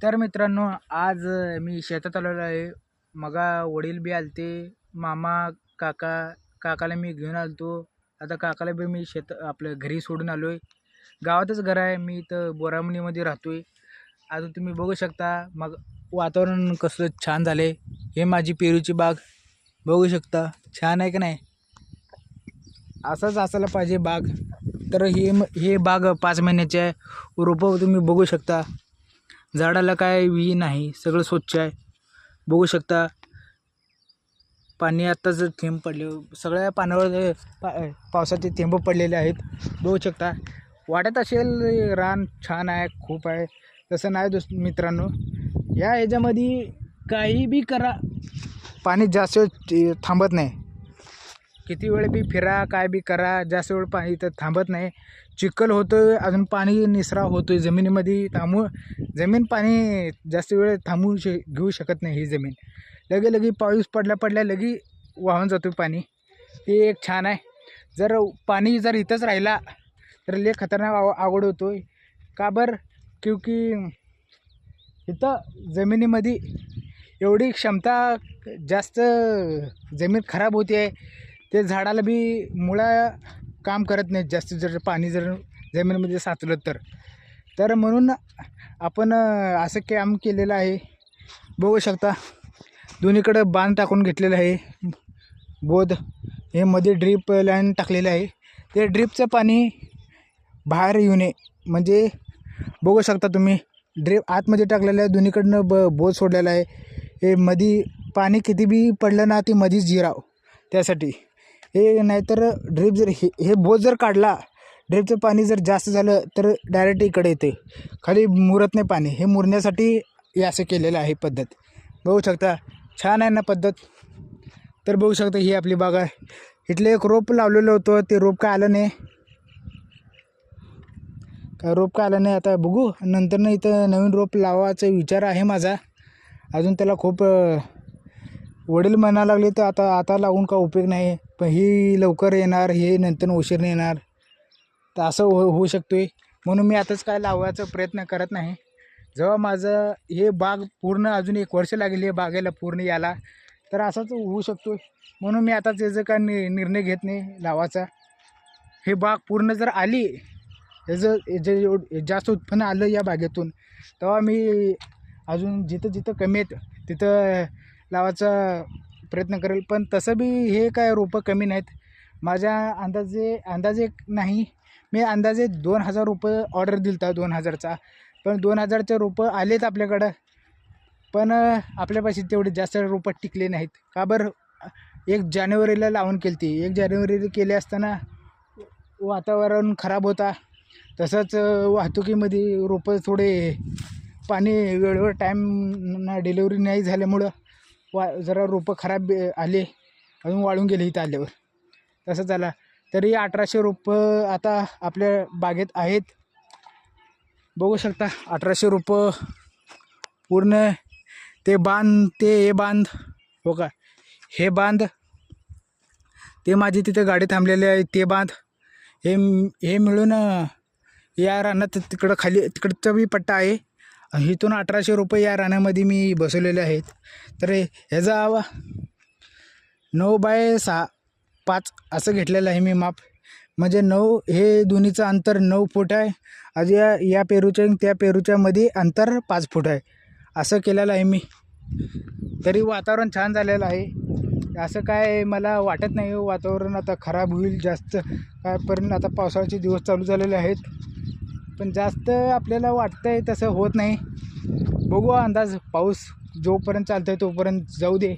तर मित्रांनो, आज मी शेतात आलेलो आहे. मगा वडील बी आलते, मामा, काका. काकाला मी घेऊन आलतो. आता काकाला बी मी आपल्या घरी सोडून आलो आहे. गावातच घर आहे. मी इथं बोरामणीमध्ये राहतो आहे. आता तुम्ही बघू शकता मग वातावरण कसं छान झालं आहे. हे माझी पेरूची बाग बघू शकता. छान आहे की नाही? असंच असायला पाहिजे बाग. तर हे बाग 5 महिन्याचे आहे. रोपं तुम्ही बघू शकता. झाडाला काय वी नाही, सगळं स्वच्छ आहे. बघू शकता पाणी आत्ताच थेंब पडले, सगळ्या पाण्यावर पावसाचे थेंब पडलेले आहेत. बघू शकता. वाटत असेल रान छान आहे, खूप आहे. तसं नाही मित्रांनो. या ह्याच्यामध्ये काही बी करा, पाणी जास्त थांबत नाही. किती वेळ बी फिरा, काय बी करा, जास्त वेळ पाणी इथं थांबत नाही. चिखल होतोय, अजून पाणी निचरा होतोय जमिनीमध्ये. जमीन पाणी जास्त वेळ घेऊ शकत नाही. ही जमीन लगे पाऊस पडल्या लगे वाहून जातो पाणी. ते एक छान आहे. जर पाणी इथंच राहिला तर लय खतरनाक आवड होतोय. का बरं? क्योंकि इथं जमिनीमध्ये एवढी क्षमता जास्त जमीन खराब होते आहे. ते झाडाला बी मुळा काम करत नाहीत जास्त, जर पाणी जमिनीमध्ये साचलं तर म्हणून आपण असं काम केलेलं आहे. बघू शकता दोन्हीकडं बांध टाकून घेतलेलं आहे. हे मध्ये ड्रीप लाईन टाकलेलं आहे. ते ड्रीपचं पाणी बाहेर येऊ नये म्हणजे बघू शकता तुम्ही. ड्रीप आतमध्ये टाकलेलं आहे, दोन्हीकडनं बोध सोडलेला आहे. हे मध्ये पाणी किती बी पडलं ना, ते मध्येच जिराव त्यासाठी. हे नाहीतर ड्रीप जर हे बोध जर काढला, ड्रीपचं पाणी जर जास्त झालं तर डायरेक्ट इकडे येते, खाली मुरत नाही पाणी. हे मुरण्यासाठी हे असं केलेलं आहे पद्धत. बघू शकता छान आहे ना पद्धत. तर बघू शकता ही आपली बाग आहे. इथलं एक रोप लावलेलं होतं, ते रोप काय आलं नाही. आता बघू नंतर ना. इथं नवीन रोप लावायचा विचार आहे माझा. अजून त्याला खूप वडील म्हणायला लागले तर आता लावून का उपयोग नाही. पण ही लवकर येणार, हे नंतर उशीर येणार, तर असं होऊ शकतोय. म्हणून मी आताच काय लावायचा प्रयत्न करत नाही. जेव्हा माझं हे बाग पूर्ण, अजून 1 वर्ष लागेल हे बागेला पूर्ण याला, तर असंच होऊ शकतो. म्हणून मी आताच याचं काय निर्णय घेत नाही लावायचा. हे बाग पूर्ण जर आली, जास्त उत्पन्न आलं या बागेतून, तेव्हा मी अजून जिथं कमी आहेत तिथं लावायचा प्रयत्न करेल. पण तसं बी हे काय रोपं कमी नाहीत. माझ्या अंदाजे नाही, मी अंदाजे 2000 रुपये ऑर्डर दिलता, 2000चा. पण 2000चे रोपं आलेत आपल्याकडं. पण आपल्यापाशी तेवढे जास्त रोपं टिकले नाहीत. का बरं? 1 जानेवारीला लावून केली ती. 1 जानेवारीला केले असताना वातावरण खराब होता. तसंच वाहतुकीमध्ये रोपं थोडे पाणी वेळेवर टाईम डिलिव्हरी नाही झाल्यामुळं जरा रोपं खराब आले, अजून वाळून गेले इथं आल्यावर. तसं झालं. तरी 1800 रोपं आता आपल्या बागेत आहेत. बघू शकता 1800 रोपं पूर्ण. ते बांध हो का, हे बांध, ते माझी तिथे गाडी थांबलेली आहे, ते बांध, हे मिळून या रानात तिकडचा बी पट्टा आहे. इथून 1800 रुपये या रानामध्ये मी बसवलेले आहेत. तर ह्याचा 9x5 असं घेतलेलं आहे मी माप. म्हणजे 9, हे दोन्हीचं अंतर 9 फूट आहे. अजून या पेरूच्या त्या पेरूच्या मध्ये अंतर 5 फूट आहे. असं केलेलं आहे मी. तरी वातावरण छान झालेलं आहे. असं काय मला वाटत नाही वातावरण आता खराब होईल जास्त काय. पण आता पावसाळ्याचे दिवस चालू झालेले आहेत, पण जास्त आपल्याला वाटतंय तसं होत नाही. बघू अंदाज. पाऊस जोपर्यंत चालतंय तोपर्यंत जाऊ दे.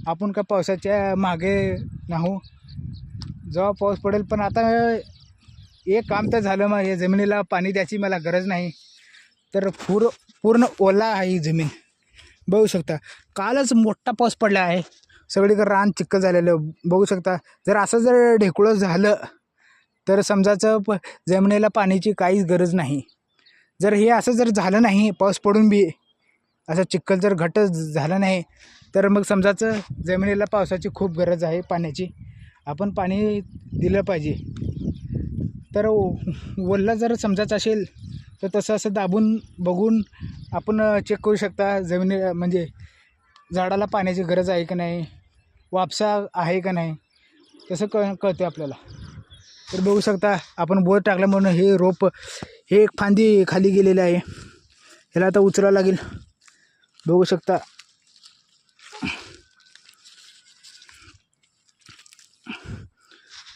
आपण का पावसाच्या मागे नाहू. जेव्हा पाऊस पडेल. पण आता एक काम तर झालं, मग या जमिनीला पाणी द्यायची मला गरज नाही. तर पूर्ण ओला आहे ही जमीन. बघू शकता कालच मोठा पाऊस पडला आहे. सगळीकडे रान चिखल झालेलं बघू शकता. जर असं जर ढेकळं झालं तर समजायचं जमिनीला पाण्याची काहीच गरज नाही. जर हे असं जर झालं नाही, पाऊस पडून बी असं चिखल जर घट्ट झालं नाही, तर मग समजायचं जमिनीला पावसाची खूप गरज आहे, पाण्याची. आपण पाणी दिलं पाहिजे. तर ओल्ला जर समजायचं असेल तर तसं असं दाबून बघून आपण चेक करू शकता जमिनी म्हणजे झाडाला पाण्याची गरज आहे का नाही, वापसा आहे का नाही, तसं कळते आपल्याला. तर बघू शकता आपण बोर टाकल्यामुळे हे रोप हे एक फांदी खाली गेलेलं आहे, ह्याला आता उचलावं लागेल. बघू शकता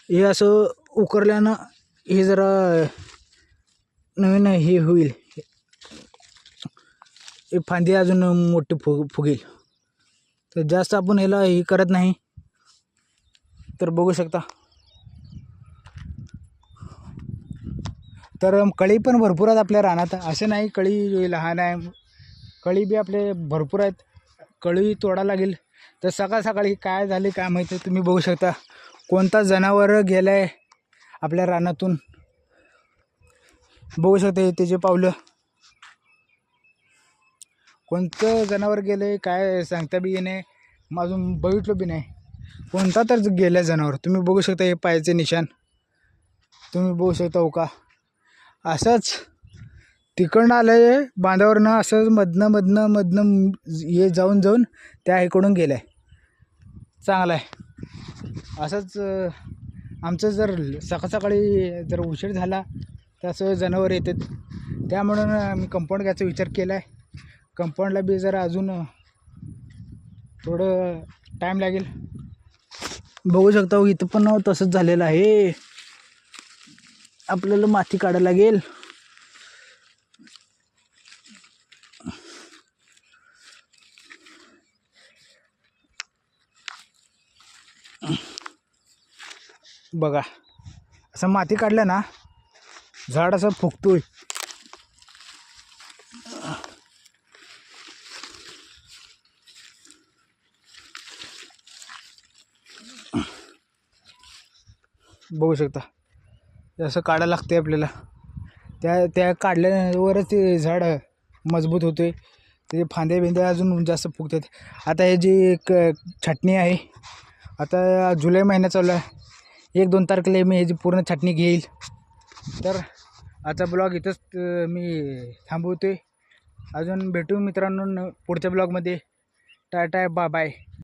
हे असं उकरल्यानं हे जरा नवीन हे होईल, हे फांदी अजून मोठी फुगेल. तर जास्त आपण ह्याला हे करत नाही. तर बघू शकता तर कळी पण भरपूर आहेत आपल्या रानात, असं नाही कळी लहान आहे, कळी बी आपले भरपूर आहेत. कळी तोडा लागेल. तर सकाळ सकाळी काय झाले काय माहिती, तुम्ही बघू शकता कोणता जनावर गेलं आहे आपल्या रानातून. बघू शकता हे त्याचे पावलं, कोणतं जनावर गेलं आहे काय सांगता बी येणे, अजून बघितलं बी नाही. कोणता तर गेलं जनावर. तुम्ही बघू शकता हे पायाचे निशाण, तुम्ही बघू शकता हो का. असंच तिकडनं आलं आहे बांधावरनं, असंच मधनं हे जाऊन त्या इकडून गेलं आहे. चांगलं आहे. असंच आमचं जर सकाळी जर उशीर झाला तर असं जनावर येतात. त्यामुळं मी कंपाऊंड घ्यायचा विचार केला आहे. कंपाऊंडला बी जरा अजून थोडं टाईम लागेल. बघू शकता इथं पण तसंच झालेलं आहे, आपल्याला माती काढायला लागेल. बघा असं माती काढलं ना झाड असं फुगतोय. बघू शकता असं काढायला लागते आपल्याला. त्या काढल्यावरच ते झाड मजबूत होते, ते फांद्या बिंद्या अजून जास्त फुगतात. आता हे जी एक छाटणी आहे, आता जुलै महिना चालू आहे, 1-2 तारखेला मी ह्याची पूर्ण छाटणी घेईल. तर आजचा ब्लॉग इथंच मी थांबवतो आहे. अजून भेटू मित्रांनो पुढच्या ब्लॉगमध्ये. Tata bye bye.